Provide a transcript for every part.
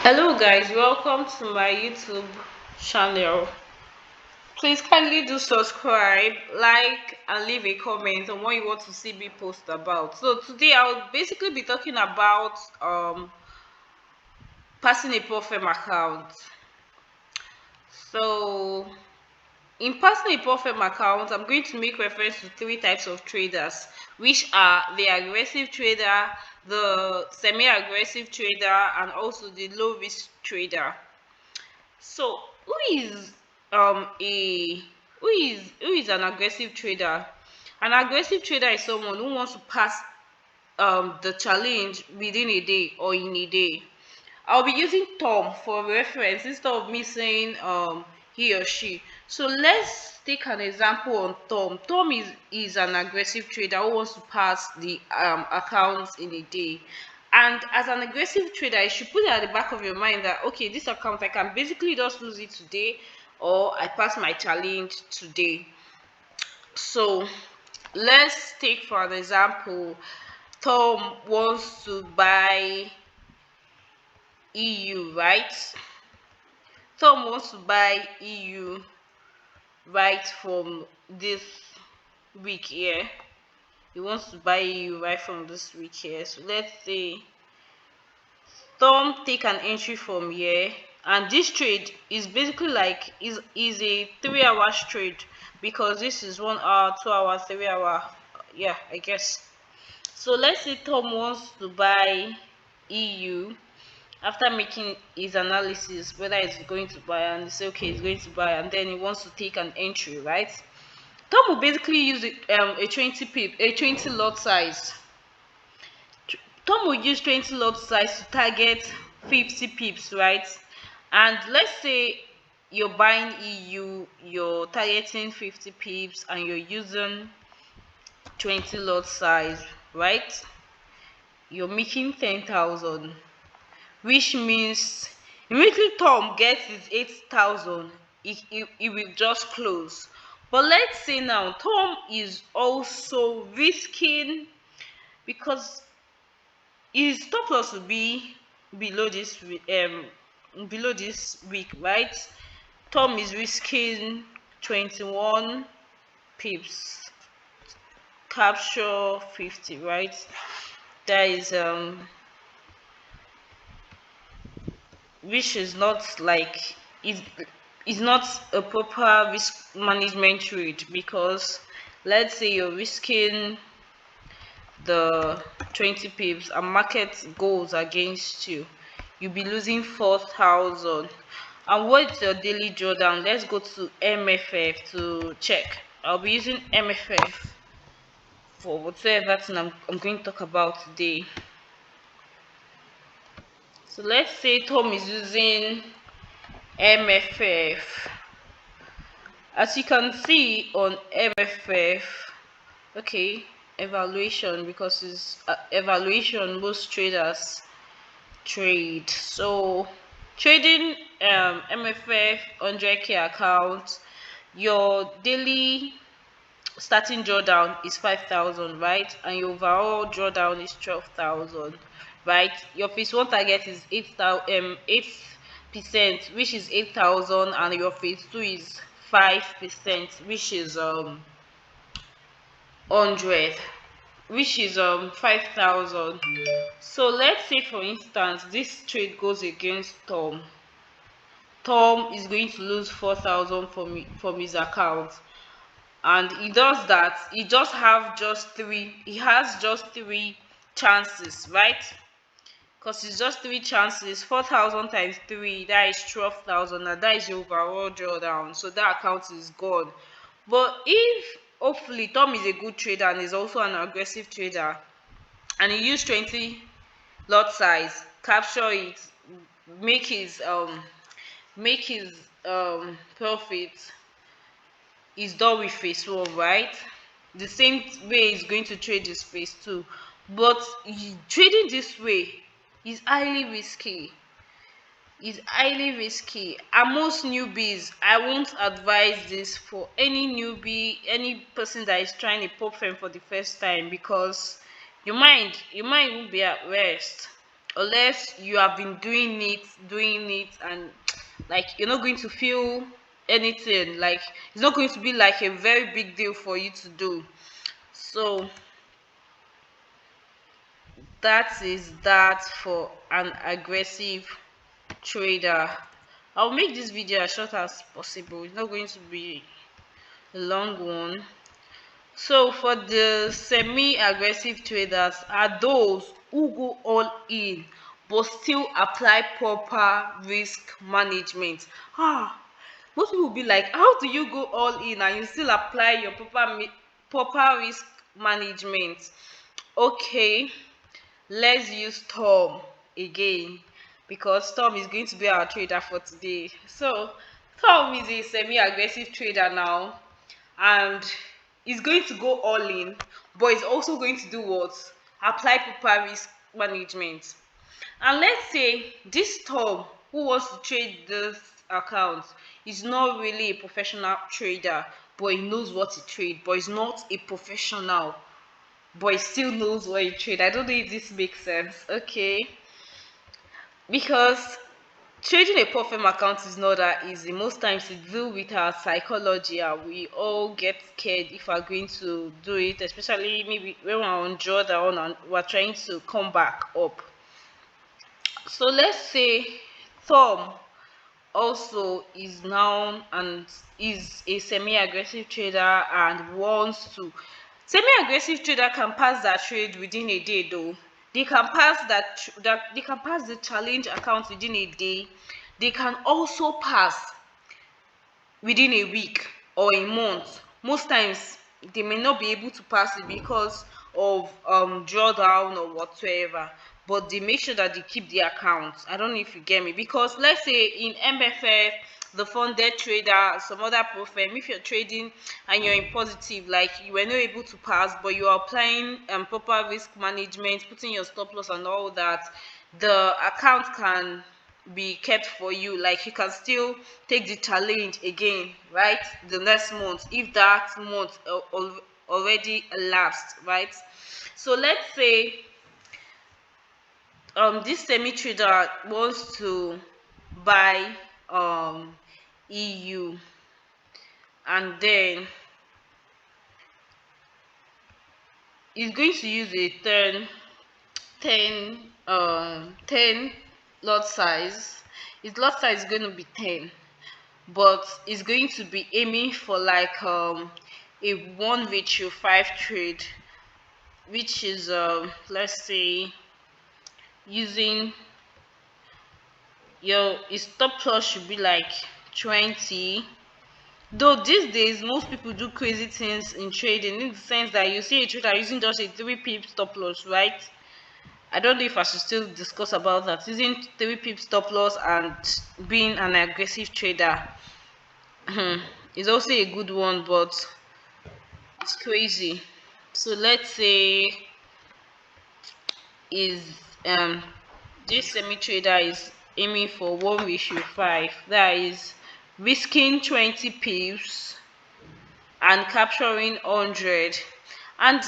Hello guys, welcome to my YouTube channel. Please kindly do subscribe, like and leave a comment on what you want to see me post about. So today I'll basically be talking about passing a profile account. So in passing a profile account, I'm going to make reference to three types of traders, which are the aggressive trader, the semi-aggressive trader, and also the low risk trader. So a who is an aggressive trader? An aggressive trader is someone who wants to pass the challenge within a day or in a day. I'll be using Tom for reference instead of me saying he or she. So let's take an example on Tom. Tom is an aggressive trader who wants to pass the accounts in a day. And as an aggressive trader, you should put it at the back of your mind that okay, this account I can basically just lose it today, or I pass my challenge today. So let's take for an example, Tom wants to buy EU, right? Tom wants to buy EU right from this week here. He wants to buy EU right from this week here. So let's say Tom take an entry from here, and this trade is basically like is a 3 hours trade, because this is 1 hour, 2 hour, 3 hour. Yeah, I guess. So let's say Tom wants to buy EU after making his analysis whether he's going to buy, and he say okay he's going to buy, and then he wants to take an entry, right? Tom will basically use a 20 lot size. Tom will use 20 lot size to target 50 pips, right? And let's say you're buying EU, you're targeting 50 pips, and you're using 20 lot size, right? You're making 10,000, which means immediately Tom gets his 8,000, he will just close. But let's say now Tom is also risking, because his stop loss will be below this week, right? Tom is risking 21 pips, capture 50, right? That is which is not like is not a proper risk management trade, because let's say you're risking the 20 pips and market goes against you, you'll be losing 4,000. And what's your daily drawdown? Let's go to MFF to check. I'll be using MFF for whatever thing I'm going to talk about today. So let's say Tom is using MFF. As you can see on MFF, okay, evaluation, because it's evaluation most traders trade. So trading MFF 100k account, your daily starting drawdown is 5,000, right? And your overall drawdown is 12,000, right? Your phase one target is 8%, which is 8,000, and your phase two is 5%, which is 100, which is 5,000. So let's say for instance this trade goes against Tom. Tom is going to lose 4,000 from his account, and he does that. He has just three chances, right? Because it's just three chances. 4,000 times 3, that is 12,000, and that is your overall drawdown, so that account is gone. But if hopefully Tom is a good trader and is also an aggressive trader, and he used 20 lot size, capture it, make his make his profit, is done with phase one, right? The same way he's going to trade this phase two. But trading this way is highly risky. And most newbies, I won't advise this for any newbie, any person that is trying a pop firm for the first time, because your mind won't be at rest. unless you have been doing it, and like you're not going to feel anything, like it's not going to be like a very big deal for you to do. So that is that for an aggressive trader. I'll make this video as short as possible, it's not going to be a long one. So for the semi-aggressive traders are those who go all in but still apply proper risk management. Most people will be like, how do you go all in and you still apply your proper risk management? Okay, let's use Tom again, because Tom is going to be our trader for today. So Tom is a semi-aggressive trader now, and he's going to go all in, but he's also going to do what? Apply proper risk management. And let's say this Tom who wants to trade this account is not really a professional trader, but he knows what he trade, but he's not a professional, but he still knows what he trade. I don't know if this makes sense. Okay, because trading a profile account is not that easy. Most times it deal with our psychology, and we all get scared if we're going to do it, especially maybe when we're on drawdown and we're trying to come back up. So let's say Tom also is now and is a semi-aggressive trader and wants to. Semi-aggressive trader can pass that trade within a day though. They can pass that they can pass the challenge account within a day. They can also pass within a week or a month. Most times they may not be able to pass it because of drawdown or whatsoever, but they make sure that they keep the account. I don't know if you get me, because let's say in MFF, the funded trader, some other profile, if you're trading and you're in positive, like you were not able to pass but you are applying proper risk management, putting your stop loss and all that, the account can be kept for you. Like you can still take the challenge again, right, the next month if that month already elapsed, right? So let's say this semi trader wants to buy EU, and then he's going to use a 10 lot size. His lot size is going to be 10, but it's going to be aiming for like a 1:5 trade, which is let's say using your stop loss should be like 20. Though these days most people do crazy things in trading, in the sense that you see a trader using just a 3 pip stop loss, right? I don't know if I should still discuss about that. Using 3 pip stop loss and being an aggressive trader is also a good one, but it's crazy. So let's say is this semi trader is aiming for 1:5, that is risking 20 pips and capturing 100. And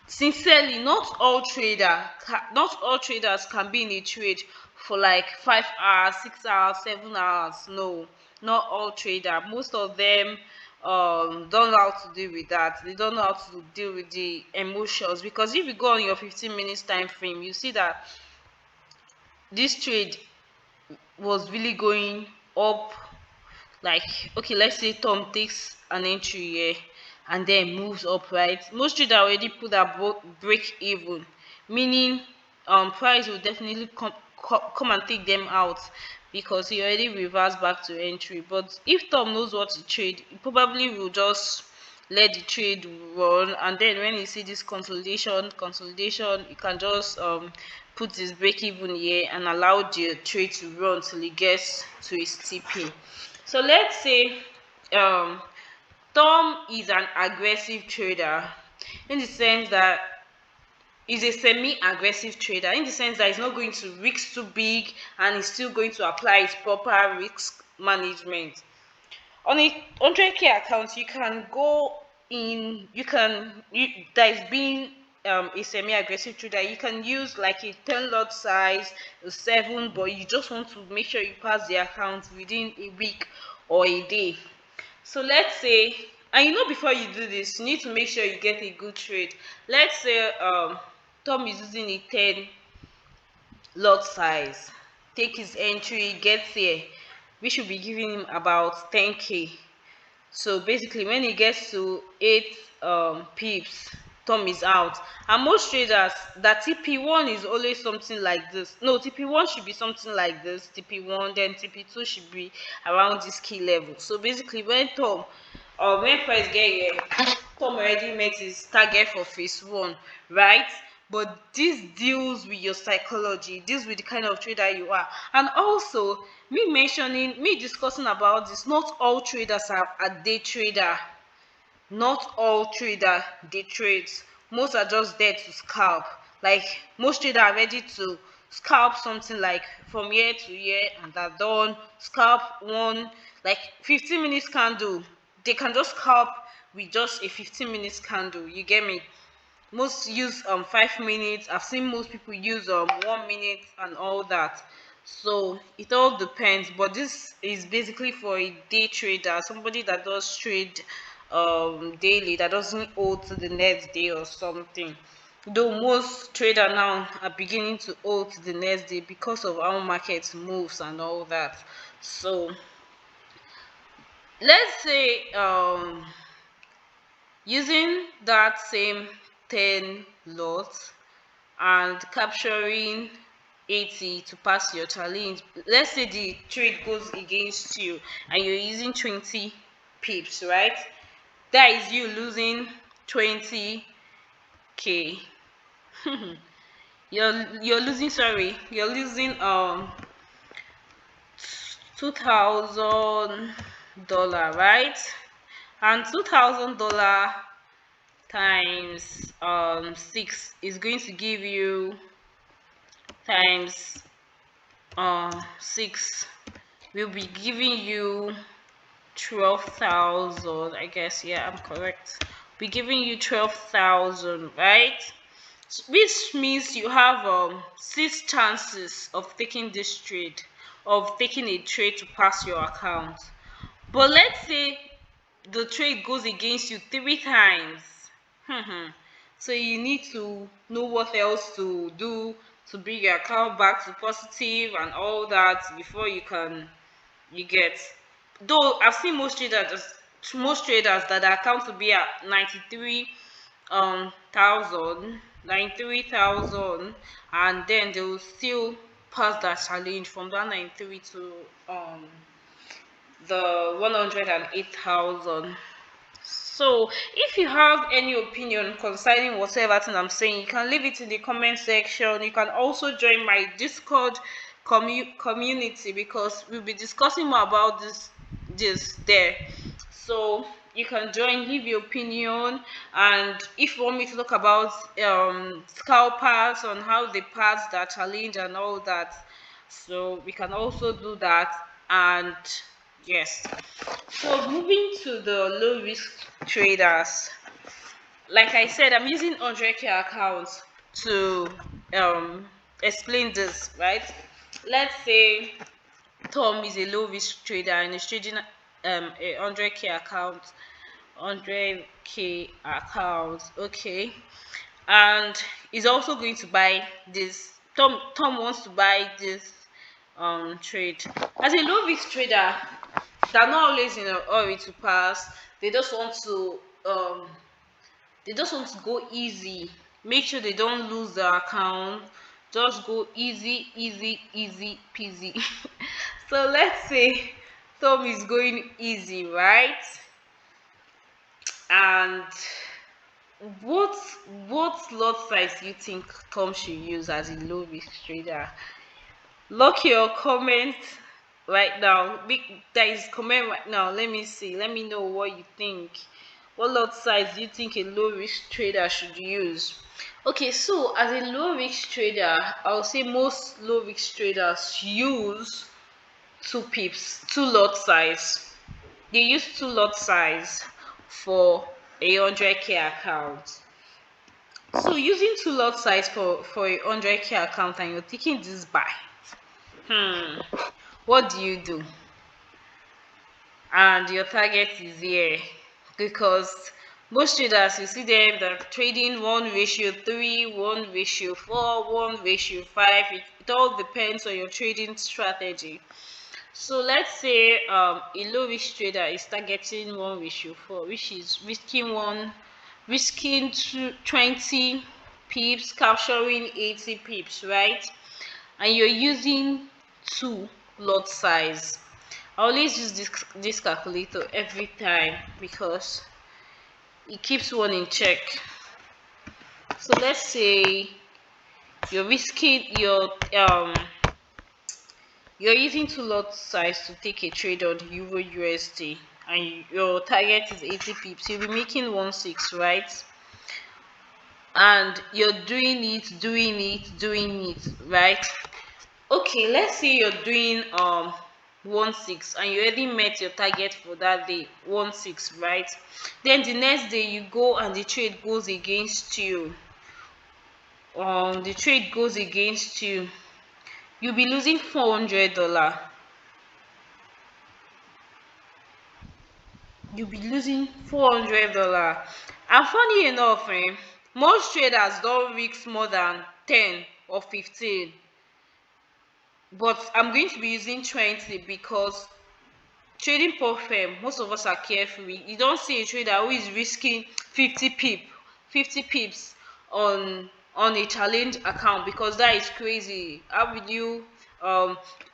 sincerely, not all traders can be in a trade for like 5 hours, 6 hours, 7 hours. No, not all trader. Most of them don't know how to deal with that. They don't know how to deal with the emotions, because if you go on your 15 minutes time frame, you see that this trade was really going up. Like, okay, let's say Tom takes an entry here and then moves up, right? Most traders already put that break even, meaning price will definitely come and take them out, because he already reversed back to entry. But if Tom knows what to trade, he probably will just let the trade run, and then when you see this consolidation, you can just put his break even here and allow the trade to run till it gets to his TP. So let's say um Tom is an aggressive trader, in the sense that he's a semi-aggressive trader, in the sense that he's not going to risk too big and he's still going to apply his proper risk management. On a 100K account, you can go in, there's been a semi-aggressive trader, you can use like a 10 lot size, a 7, but you just want to make sure you pass the account within a week or a day. So let's say, and before you do this, you need to make sure you get a good trade. Let's say Tom is using a 10 lot size, take his entry, gets here. We should be giving him about 10k. So basically, when it gets to 8 pips, Tom is out. And most traders, that TP1 is always something like this. No, TP1 should be something like this. TP1, then TP2 should be around this key level. So basically, when price get here, Tom already met his target for phase 1, right? But this deals with your psychology, deals with the kind of trader you are. And also, me discussing about this, not all traders are a day trader. Not all trader day trades. Most are just there to scalp. Like, most traders are ready to scalp something like from year to year, and they're done. Scalp one, like 15 minutes candle. They can just scalp with just a 15 minutes candle. You get me? Most use 5 minutes. I've seen most people use 1 minute and all that. So it all depends, but this is basically for a day trader, somebody that does trade daily, that doesn't hold to the next day or something. Though most trader now are beginning to hold to the next day because of how market moves and all that. So let's say using that same 10 lots and capturing 80 to pass your challenge. Let's say the trade goes against you and you're using 20 pips, right? That is you losing 20k. You're losing, sorry, you're losing $2,000, right? And $2,000 times 6 is going to give you, times 6 will be giving you 12,000, I guess. Yeah, I'm correct. Be giving you 12,000, right? Which means you have 6 chances of taking this trade, of taking a trade to pass your account. But let's say the trade goes against you 3 times. So you need to know what else to do to bring your account back to positive and all that before you get. Though I've seen most traders that their account will be at 93,000, and then they will still pass that challenge from that 93 to the 108,000. So if you have any opinion concerning whatever thing I'm saying, you can leave it in the comment section. You can also join my Discord community, because we'll be discussing more about this there. So you can join, leave your opinion, and if you want me to talk about scalpers on how they pass that challenge and all that, so we can also do that. And yes, so moving to the low risk traders, like I said, I'm using 100k accounts to explain this, right? Let's say Tom is a low risk trader and is trading a 100k account, 100k account, okay, and is also going to buy this. Tom wants to buy this trade. As a low risk trader, they're not always in a hurry to pass. They just want to go easy, make sure they don't lose their account, just go easy, easy, easy peasy. So let's say Tom is going easy, right? And what lot size do you think Tom should use as a low risk trader? Lock your comment right now. There is comment right now. Let me see. Let me know what you think. What lot size do you think a low risk trader should use? Okay, so as a low risk trader, I'll say most low risk traders use 2 pips, 2 lot size. They use 2 lot size for a 100k account. So using two lot size for a 100K account and you're taking this buy, hmm, what do you do? And your target is here, because most traders, you see them that are trading 1:3, 1:4, 1:5. It all depends on your trading strategy. So let's say a low risk trader is targeting 1:4, which is risking 20 pips, capturing 80 pips, right? And you're using two lot size. I always use this calculator every time because it keeps one in check. So let's say you're risking you're using two lot size to take a trade on Euro USD, and your target is 80 pips. You'll be making 1.6, right? And you're doing it, right? Okay, let's say you're doing 1.6 and you already met your target for that day, 1.6, right? Then the next day you go and the trade goes against you. The trade goes against you. You'll be losing $400. You'll be losing $400. And funny enough, most traders don't risk more than 10 or 15. But I'm going to be using 20 because trading prop firm, most of us are careful. You don't see a trader who is risking 50 pips on a challenge account, because that is crazy. How will you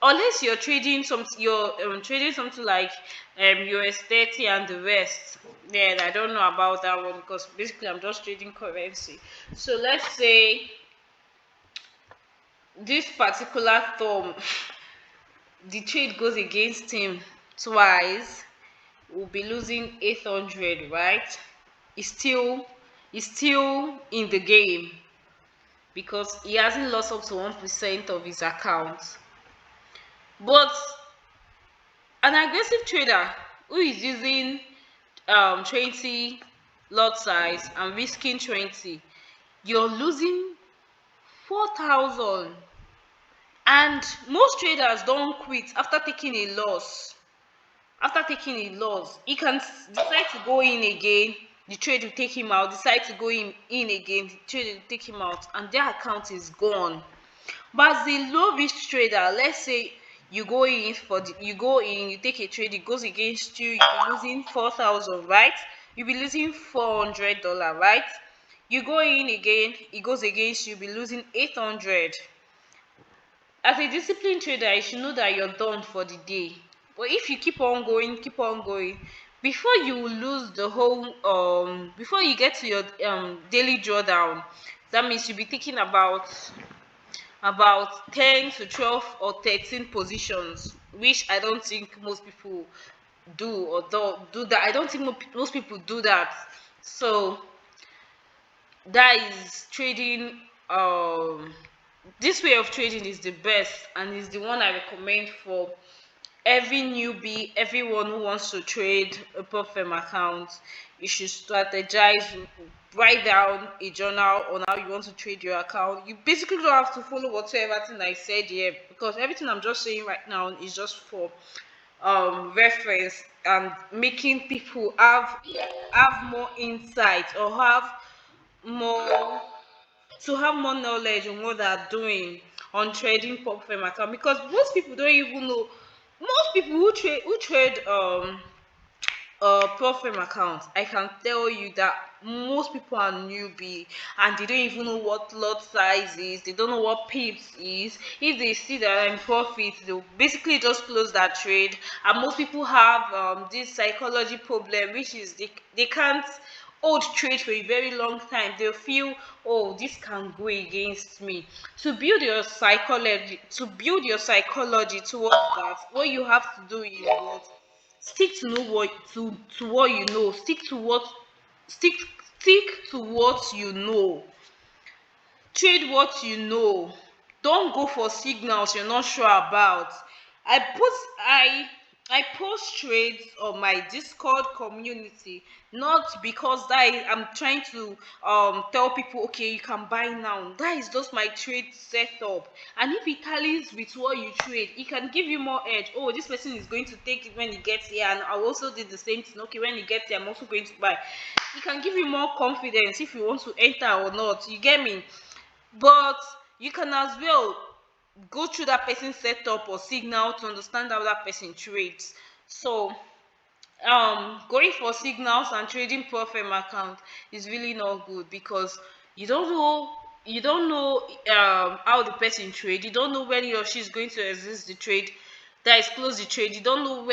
unless you're trading something like US 30 and the rest, then I don't know about that one, because basically I'm just trading currency. So let's say this particular thumb, the trade goes against him twice, will be losing 800, right? He's still in the game because he hasn't lost up to 1% of his account. But an aggressive trader who is using 20 lot size and risking 20, you're losing 4,000. And most traders don't quit after taking a loss. After taking a loss, he can decide to go in again, the trade will take him out, decide to go in again, the trade will take him out, and their account is gone. But as a low risk trader, let's say you take a trade, it goes against you, you'll be losing 4,000, right? You'll be losing $400, right? You go in again, it goes against you, you'll be losing 800. As a disciplined trader, you should know that you're done for the day. But if you keep on going, before you lose the whole before you get to your daily drawdown, that means you'll be taking about 10 to 12 or 13 positions, which I don't think most people do that. I don't think most people do that. So that is trading. This way of trading is the best, and is the one I recommend for every newbie, everyone who wants to trade a prop firm account. You should strategize, write down a journal on how you want to trade your account. You basically don't have to follow whatever thing I said here, because everything I'm just saying right now is just for reference and making people have more insight, or more have more knowledge on what they're doing on trading prop firm account, because most people don't even know. Most people who trade prop firm accounts, I can tell you that most people are newbie, and they don't even know what lot size is, they don't know what pips is. If they see that I'm profit, they'll basically just close that trade. And most people have this psychology problem, which is they can't hold trade for a very long time. They'll feel, oh, this can go against me. To build your psychology towards that, what you have to do is what, stick to know what to what you know. Stick stick to what you know. Trade what you know. Don't go for signals you're not sure about. I put I I post trades on my Discord community, not because I'm trying to tell people, okay, you can buy now. That is just my trade setup. And if it tallies with what you trade, it can give you more edge. Oh, this person is going to take it when he gets here, and I also did the same thing. Okay, when he gets here, I'm also going to buy. It can give you more confidence if you want to enter or not. You get me? But you can as well go through that person's setup or signal to understand how that person trades. So going for signals and trading pro firm account is really not good, because you don't know how the person trade. You don't know when he or she is going to exit the trade, that is close the trade. You don't know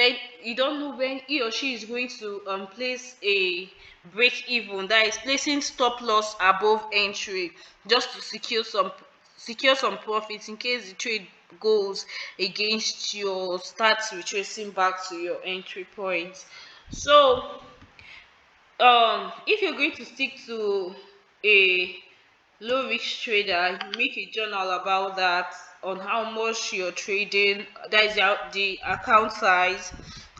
when he or she is going to place a break even, that is placing stop loss above entry, just to secure some profits in case the trade goes against you or starts retracing back to your entry point. So if you're going to stick to a low risk trader, you make a journal about that, on how much you're trading, that is the account size,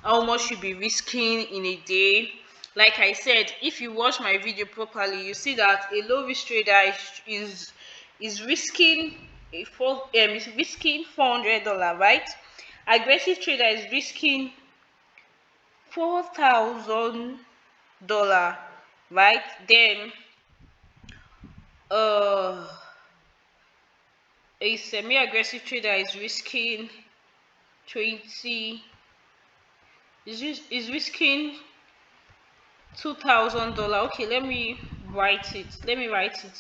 how much you'll be risking in a day. Like I said, if you watch my video properly, you see that a low risk trader is risking is risking $400, right? Aggressive trader is risking $4,000, right? Then uh a semi-aggressive trader is risking 20 is risking $2,000. Okay, let me write it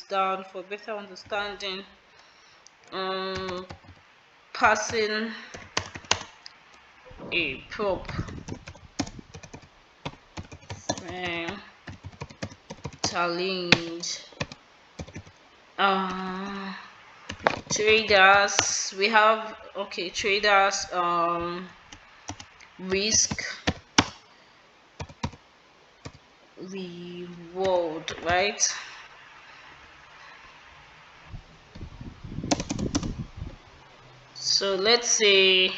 down for better understanding. um Passing a prop challenge. uh Traders, we have, okay, traders risk reward, right? So let's say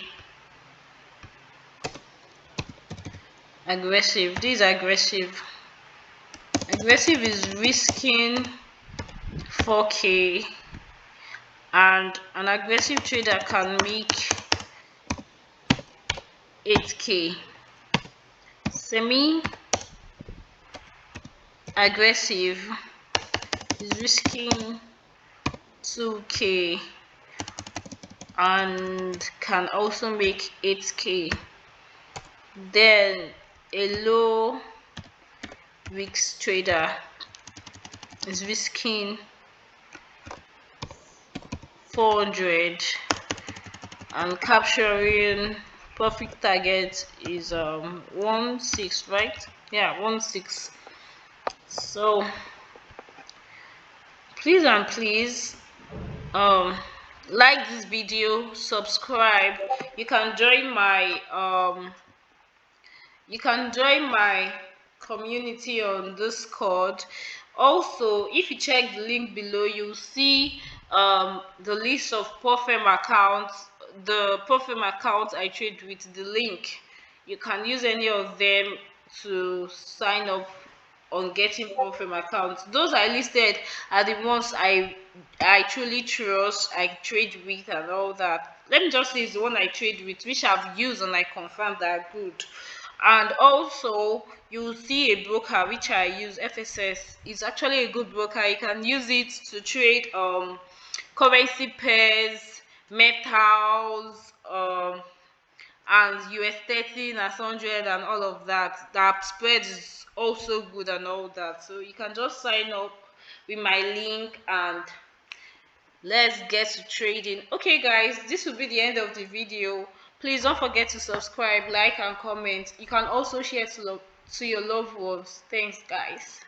aggressive, this is aggressive is risking 4K, and an aggressive trader can make 8K. Semi aggressive is risking 2K and can also make 8K. Then a low risk trader is risking 400 and capturing profit target is 1.6, right? Yeah, 1.6. So please and please, um like this video, subscribe. You can join my community on Discord. Also, if you check the link below, you'll see the list of Profem accounts, the Profem accounts I trade with, the link. You can use any of them to sign up on getting Profem accounts. Those I listed are the ones I truly trust, I trade with and all that. Let me just say it's the one I trade with, which I've used and I confirmed that are good. And also you will see a broker which I use, FSS. Is actually a good broker. You can use it to trade currency pairs, metals, and US 30 and 100 and all of that. That spread is also good and all that. So you can just sign up with my link and let's get to trading. Okay guys, this will be the end of the video. Please don't forget to subscribe, like and comment. You can also share to your loved ones. Thanks guys.